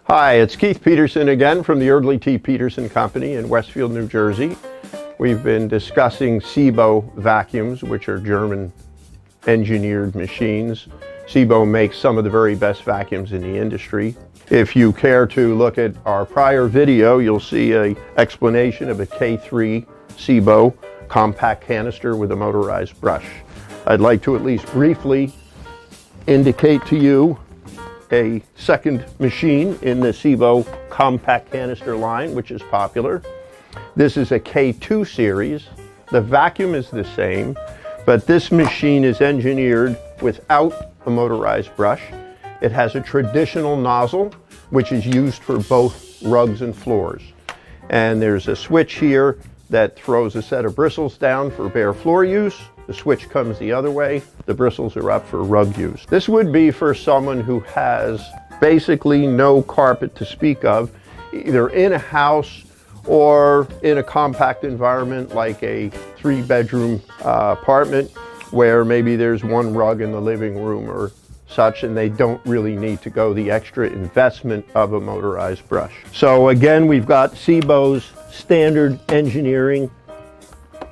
Hi, it's Keith Peterson again from the Erdely T. Peterson Company in Westfield, New Jersey. We've been discussing Sebo vacuums, which are German engineered machines. Sebo makes some of the very best vacuums in the industry. If you care to look at our prior video, you'll see an explanation of a K3 Sebo compact canister with a motorized brush. I'd like to at least briefly indicate to you a second machine in the Sebo compact canister line, which is popular. This is a K2 series. The vacuum is the same, but this machine is engineered without a motorized brush. It has a traditional nozzle, which is used for both rugs and floors. And there's a switch here that throws a set of bristles down for bare floor use. The switch comes the other way. The bristles are up for rug use. This would be for someone who has basically no carpet to speak of, either in a house or in a compact environment like a 3-bedroom apartment where maybe there's one rug in the living room or such, and they don't really need to go the extra investment of a motorized brush. So again, we've got Sebo's standard engineering.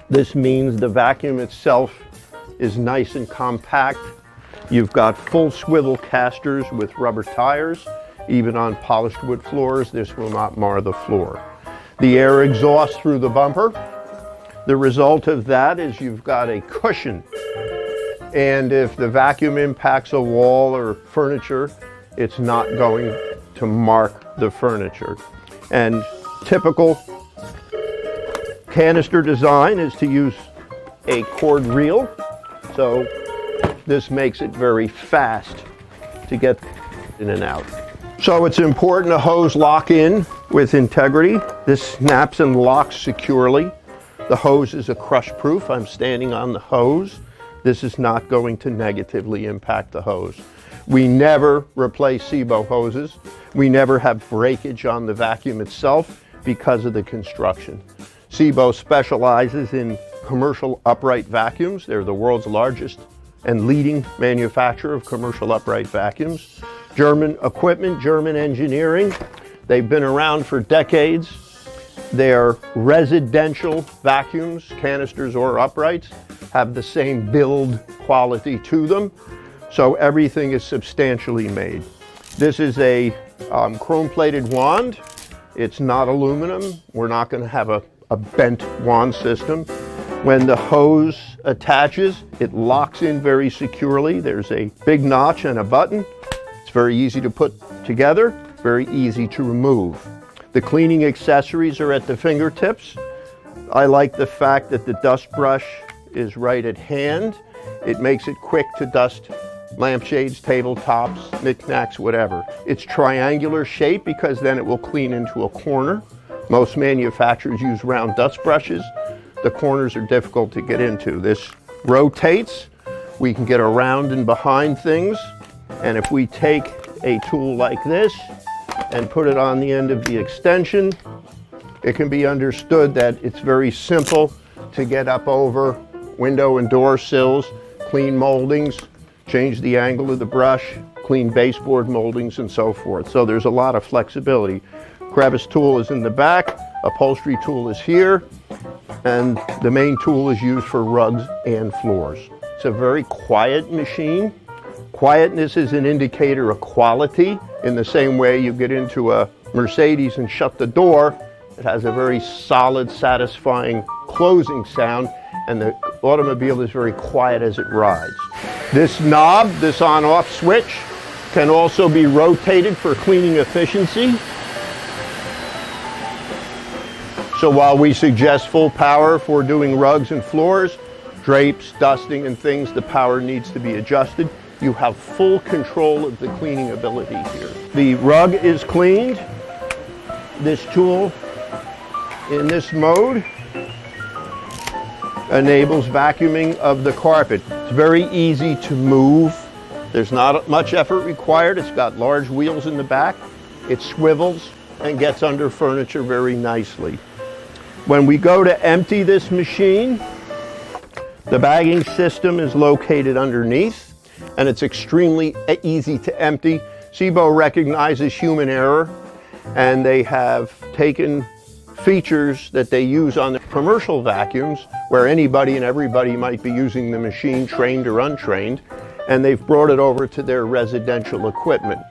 This means the vacuum itself is nice and compact. You've got full swivel casters with rubber tires. Even on polished wood floors, this will not mar the floor. The air exhausts through the bumper. The result of that is you've got a cushion. And if the vacuum impacts a wall or furniture, it's not going to mark the furniture. And typical canister design is to use a cord reel, so this makes it very fast to get in and out. So it's important the hose lock in with integrity. This snaps and locks securely. The hose is a crush proof. I'm standing on the hose. This is not going to negatively impact the hose. We never replace Sebo hoses. We never have breakage on the vacuum itself because of the construction. Sebo specializes in commercial upright vacuums. They're the world's largest and leading manufacturer of commercial upright vacuums. German equipment, German engineering. They've been around for decades. Their residential vacuums, canisters or uprights, have the same build quality to them. So everything is substantially made. This is a chrome-plated wand. It's not aluminum. We're not going to have a bent wand system. When the hose attaches, it locks in very securely. There's a big notch and a button. It's very easy to put together, very easy to remove. The cleaning accessories are at the fingertips. I like the fact that the dust brush is right at hand. It makes it quick to dust lampshades, tabletops, knickknacks, whatever. It's triangular shape because then it will clean into a corner. Most manufacturers use round dust brushes. The corners are difficult to get into. This rotates. We can get around and behind things. And if we take a tool like this and put it on the end of the extension, it can be understood that it's very simple to get up over window and door sills, clean moldings, change the angle of the brush, clean baseboard moldings, and so forth. So there's a lot of flexibility. Crevice tool is in the back, upholstery tool is here, and the main tool is used for rugs and floors. It's a very quiet machine. Quietness is an indicator of quality. In the same way you get into a Mercedes and shut the door, it has a very solid, satisfying closing sound, and the automobile is very quiet as it rides. This knob, this on-off switch, can also be rotated for cleaning efficiency. So while we suggest full power for doing rugs and floors, drapes, dusting, and things, the power needs to be adjusted. You have full control of the cleaning ability here. The rug is cleaned. This tool in this mode enables vacuuming of the carpet. It's very easy to move. There's not much effort required. It's got large wheels in the back. It swivels and gets under furniture very nicely. When we go to empty this machine, the bagging system is located underneath, and it's extremely easy to empty. Sebo recognizes human error. and they have taken features that they use on the commercial vacuums where anybody and everybody might be using the machine, trained or untrained, and they've brought it over to their residential equipment.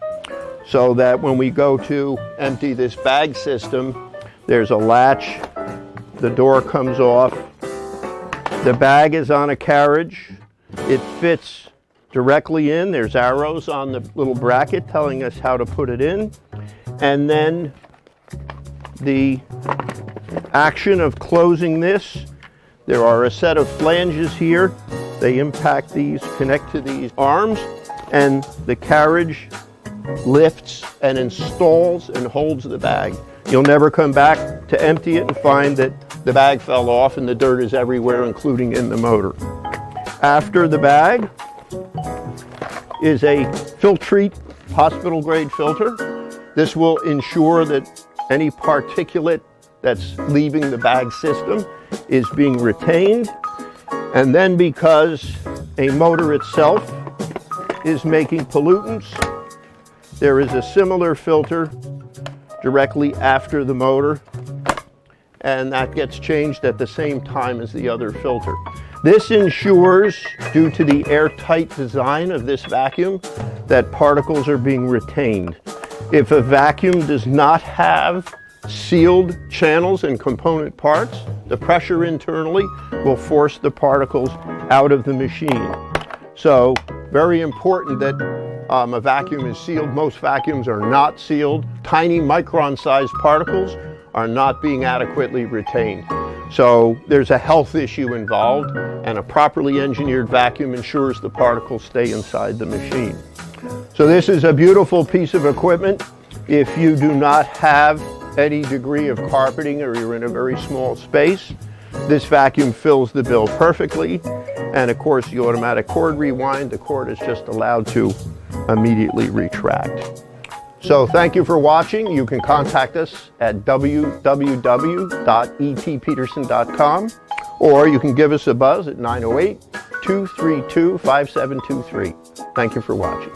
So that when we go to empty this bag system, there's a latch, the door comes off, the bag is on a carriage, it fits directly in, there's arrows on the little bracket telling us how to put it in, and then the action of closing this, there are a set of flanges here, they impact these, connect to these arms, and the carriage lifts and installs and holds the bag. You'll never come back to empty it and find that the bag fell off and the dirt is everywhere, including in the motor. After the bag is a Filtrete hospital grade filter. This will ensure that any particulate that's leaving the bag system is being retained. And then because a motor itself is making pollutants, there is a similar filter directly after the motor, and that gets changed at the same time as the other filter. This ensures, due to the airtight design of this vacuum, that particles are being retained. If a vacuum does not have sealed channels and component parts, the pressure internally will force the particles out of the machine. So, very important that a vacuum is sealed. Most vacuums are not sealed. Tiny micron-sized particles are not being adequately retained. So there's a health issue involved, and a properly engineered vacuum ensures the particles stay inside the machine. So this is a beautiful piece of equipment. If you do not have any degree of carpeting or you're in a very small space, this vacuum fills the bill perfectly. And of course, the automatic cord rewind, the cord is just allowed to immediately retract. So thank you for watching. You can contact us at www.etpeterson.com, or you can give us a buzz at 908-232-5723. Thank you for watching.